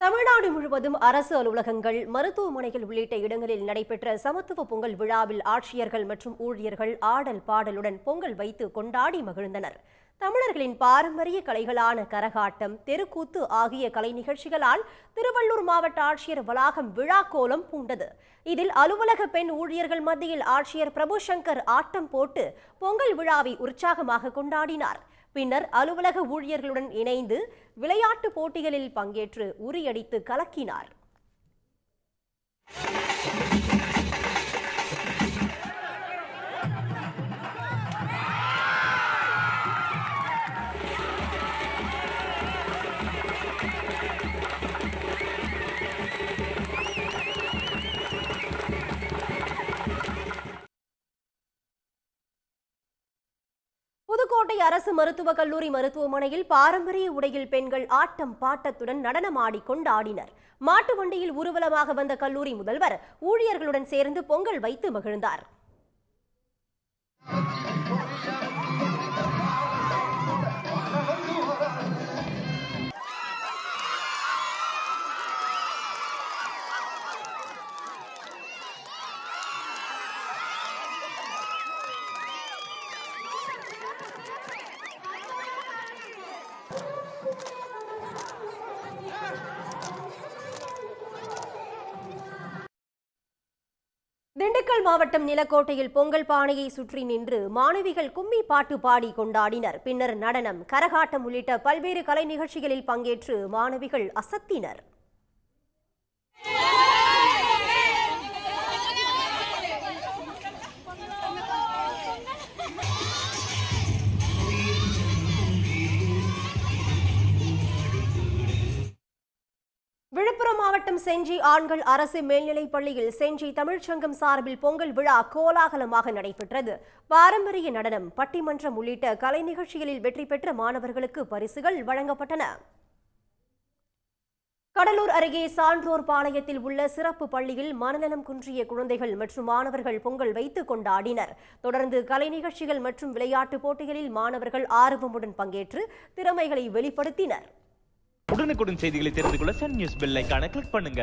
தமிழ்நாடு முழுவதும் அரசு அலுவலகங்கள், மருத்துவமனைகள் உள்ளிட்ட இடங்களில் நடைபெற்ற சமத்துவ பொங்கல் விழாவில் ஆட்சியர்கள் மற்றும் ஊழியர்கள் ஆடல் பாடலுடன் பொங்கல் வைத்து கொண்டாடி மகிழ்ந்தனர். தமிழர்களின் பாரம்பரிய கலைகளான கரகாட்டம், தெருக்கூத்து ஆகிய கலை நிகழ்ச்சிகளால் திருவள்ளூர் மாவட்ட ஆட்சியர் வளாகம் விழாக்கோலம் பூண்டது. இதில் அலுவலக பெண் ஊழியர்கள் மத்தியில் ஆட்சியர் பிரபுசங்கர் ஆட்டம் போட்டு பொங்கல் விழாவை உற்சாகமாக கொண்டாடினார். பின்னர் அலுவலக ஊழியர்களுடன் இணைந்து விளையாட்டு போட்டிகளில் பங்கேற்று உரியடித்து கலக்கினார். புதுக்கோட்டை அரசு மருத்துவக் கல்லூரி மருத்துவமனையில் பாரம்பரிய உடையில் பெண்கள் ஆட்டம் பாட்டத்துடன் நடனமாடி கொண்டாடினர். மாட்டு வண்டியில் ஊர்வலமாக வந்த கல்லூரி முதல்வர் ஊழியர்களுடன் சேர்ந்து பொங்கல் வைத்து மகிழ்ந்தார். திண்டுக்கல் மாவட்டம் நிலக்கோட்டையில் பொங்கல் பானையை சுற்றி நின்று மாணவிகள் கும்மி பாட்டு பாடி கொண்டாடினர். பின்னர் நடனம், கரகாட்டம் உள்ளிட்ட பல்வேறு கலை நிகழ்ச்சிகளில் பங்கேற்று மாணவிகள் அசத்தினர். விழுப்புரம் மாவட்டம் செஞ்சி ஆண்கள் அரசு மேல்நிலைப் பள்ளியில் செஞ்சி தமிழ்ச்சங்கம் சார்பில் பொங்கல் விழா கோலாகலமாக நடைபெற்றது. பாரம்பரிய நடனம், பட்டிமன்றம் உள்ளிட்ட கலை நிகழ்ச்சிகளில் வெற்றி பெற்ற மாணவர்களுக்கு பரிசுகள் வழங்கப்பட்டன. கடலூர் அருகே சான்றோர் பாளையத்தில் உள்ள சிறப்பு பள்ளியில் மனநலம் குன்றிய குழந்தைகள் மற்றும் மாணவர்கள் பொங்கல் வைத்து கொண்டாடினர். தொடர்ந்து கலை நிகழ்ச்சிகள் மற்றும் விளையாட்டு போட்டிகளில் மாணவர்கள் ஆர்வமுடன் பங்கேற்று திறமைகளை வெளிப்படுத்தினர். உடனுக்குடன் செய்திகளை தெரிந்து கொள்ள சன் நியூஸ் பெல் ஐகானை கிளிக் பண்ணுங்க.